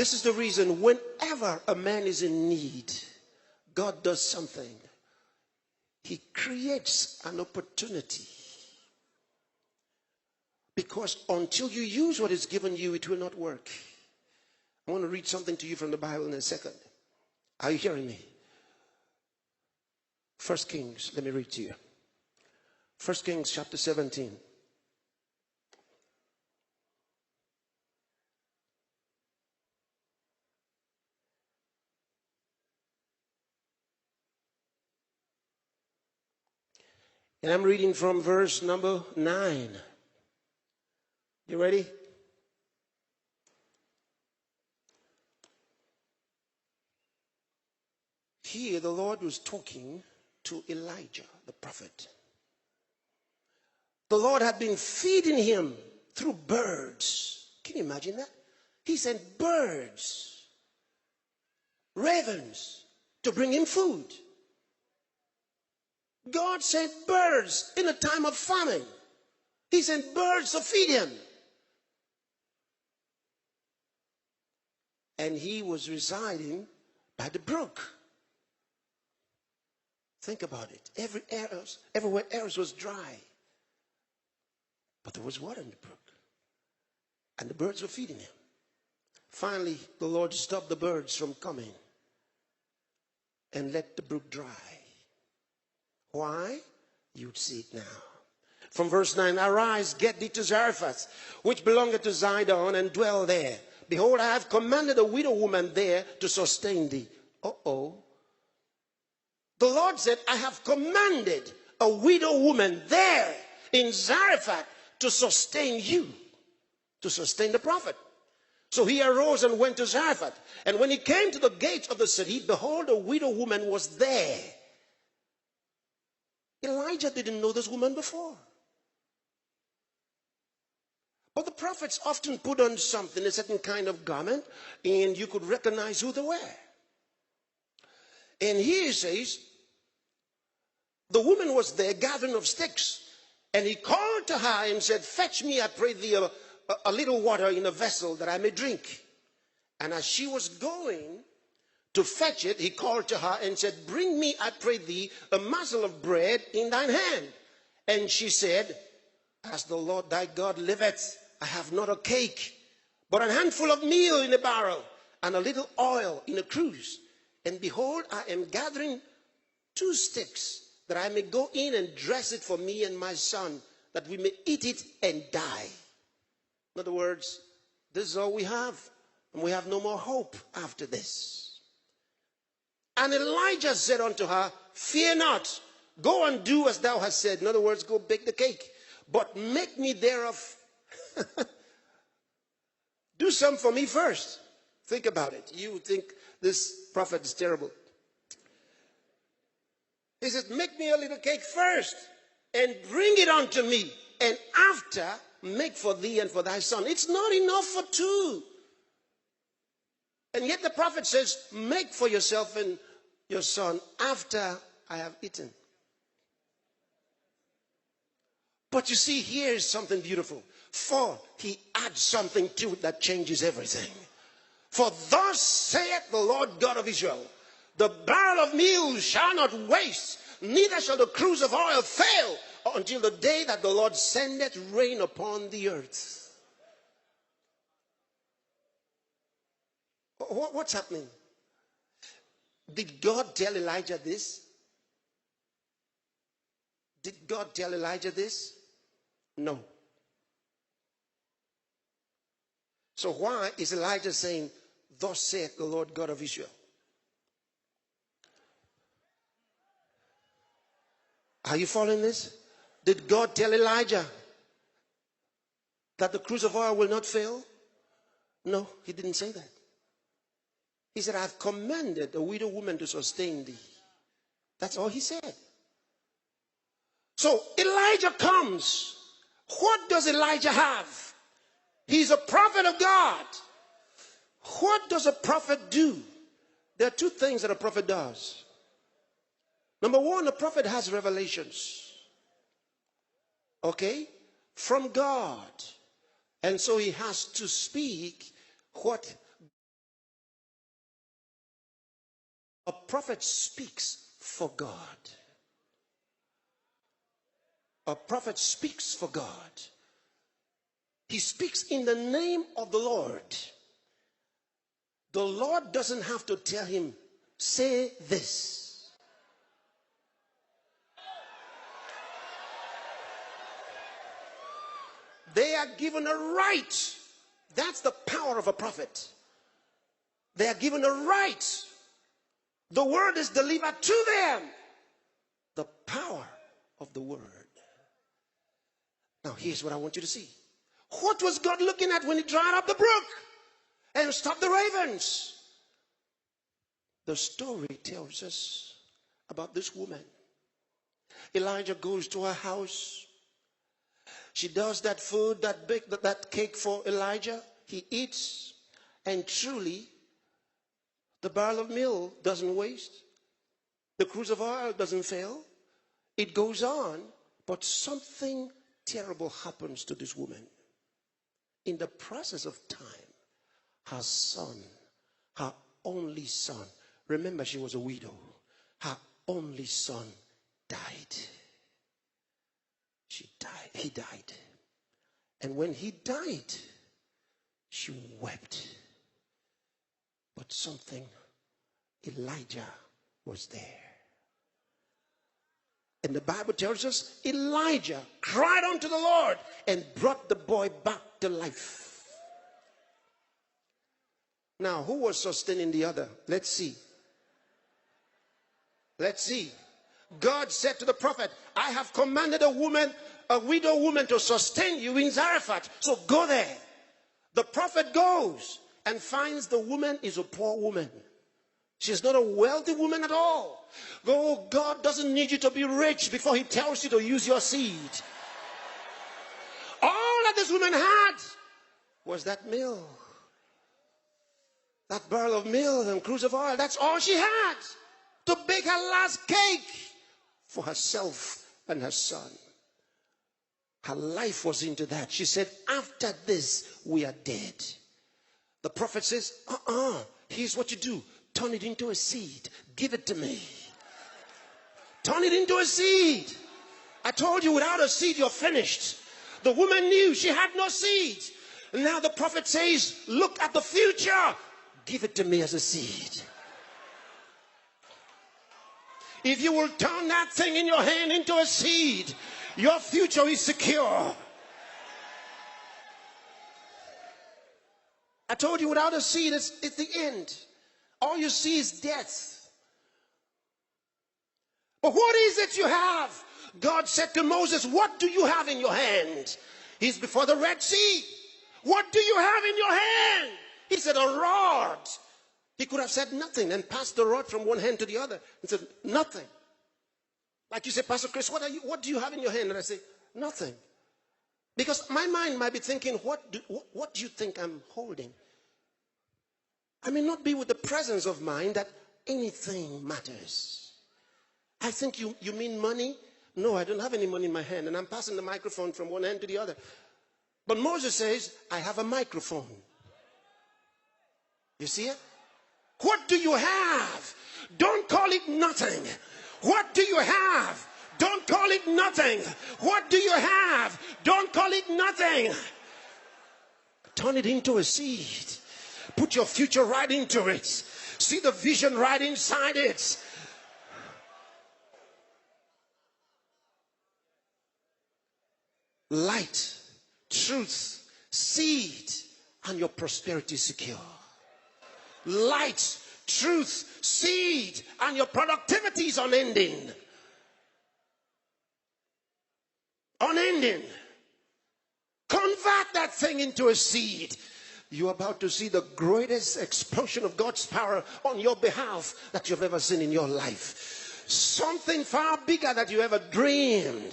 This is the reason whenever a man is in need, God does something. He creates an opportunity. Because until you use what is given you, it will not work. I want to read something to you from the Bible in a second. Are you hearing me? 1 Kings, let me read to you. 1 Kings chapter 17. And I'm reading from verse number 9. You ready? Here the Lord was talking to Elijah, the prophet. The Lord had been feeding him through birds. Can you imagine that? He sent birds, ravens, to bring him food. God sent birds in a time of famine. He sent birds to feed him. And he was residing by the brook. Think about it. Everywhere else was dry. But there was water in the brook. And the birds were feeding him. Finally, the Lord stopped the birds from coming and let the brook dry. Why? You'd see it now. From verse 9, arise, get thee to Zarephath, which belongeth to Zidon, and dwell there. Behold, I have commanded a widow woman there to sustain thee. Uh-oh. The Lord said, I have commanded a widow woman there in Zarephath to sustain you, to sustain the prophet. So he arose and went to Zarephath. And when he came to the gate of the city, behold, a widow woman was there. Elijah didn't know this woman before. But the prophets often put on something, a certain kind of garment, and you could recognize who they were. And here he says, the woman was there gathering of sticks. And he called to her and said, fetch me, I pray thee, a little water in a vessel that I may drink. And as she was going to fetch it, he called to her and said, bring me, I pray thee, a morsel of bread in thine hand. And she said, as the Lord thy God liveth, I have not a cake, but a handful of meal in a barrel, and a little oil in a cruse. And behold, I am gathering 2 sticks, that I may go in and dress it for me and my son, that we may eat it and die. In other words, this is all we have, and we have no more hope after this. And Elijah said unto her, fear not, go and do as thou hast said. In other words, go bake the cake, but make me thereof, do some for me first. Think about it. You think this prophet is terrible. He says, make me a little cake first and bring it unto me, and after make for thee and for thy son. It's not enough for 2. And yet the prophet says, make for yourself and your son after I have eaten. But you see, here is something beautiful. For he adds something to it that changes everything. For thus saith the Lord God of Israel, the barrel of meal shall not waste, neither shall the cruse of oil fail, until the day that the Lord sendeth rain upon the earth. What's happening? Did God tell Elijah this? Did God tell Elijah this? No. So why is Elijah saying, thus saith the Lord God of Israel? Are you following this? Did God tell Elijah that the cruse of oil will not fail? No, he didn't say that. He said, I've commanded a widow woman to sustain thee. That's all he said. So Elijah comes. What does Elijah have? He's a prophet of God. What does a prophet do? There are 2 things that a prophet does. Number 1, a prophet has revelations. Okay? From God. And so he has to speak what A prophet speaks for God. A prophet speaks for God. He speaks in the name of the Lord. The Lord doesn't have to tell him, say this. They are given a right. That's the power of a prophet. They are given a right. The word is delivered to them. The power of the word. Now here's what I want you to see. What was God looking at when he dried up the brook and stopped the ravens? The story tells us about this woman. Elijah goes to her house. She does that food, that cake for Elijah. He eats, and truly, the barrel of meal doesn't waste. The cruse of oil doesn't fail. It goes on, but something terrible happens to this woman. In the process of time, her son, her only son, remember she was a widow, her only son died. She died. He died. And when he died, she wept. But something, Elijah was there. And the Bible tells us Elijah cried unto the Lord and brought the boy back to life. Now, who was sustaining the other? Let's see. Let's see. God said to the prophet, I have commanded a widow woman to sustain you in Zarephath. So go there. The prophet goes and finds the woman is a poor woman. She's not a wealthy woman at all. God doesn't need you to be rich before he tells you to use your seed. All that this woman had was that meal. That barrel of meal and cruse of oil. That's all she had to bake her last cake for herself and her son. Her life was into that. She said, after this, we are dead. The prophet says, here's what you do. Turn it into a seed. Give it to me. Turn it into a seed. I told you without a seed, you're finished. The woman knew she had no seed. And now the prophet says, look at the future. Give it to me as a seed. If you will turn that thing in your hand into a seed, your future is secure. I told you without a seed, it's the end. All you see is death. But what is it you have? God said to Moses, what do you have in your hand? He's before the Red Sea. What do you have in your hand? He said, a rod. He could have said nothing and passed the rod from one hand to the other and said, nothing. Like you say, Pastor Chris, what do you have in your hand? And I say, nothing. Because my mind might be thinking, what do you think I'm holding? I may not be with the presence of mind that anything matters. I think you mean money? No, I don't have any money in my hand. And I'm passing the microphone from one hand to the other. But Moses says, I have a microphone. You see it? What do you have? Don't call it nothing. What do you have? Don't call it nothing. What do you have? Don't call it nothing. Turn it into a seed. Put your future right into it. See the vision right inside it. Light, truth, seed, and your prosperity secure. Light, truth, seed, and your productivity is unending. Unending. Convert that thing into a seed. You're about to see the greatest explosion of God's power on your behalf that you've ever seen in your life. Something far bigger than you ever dreamed.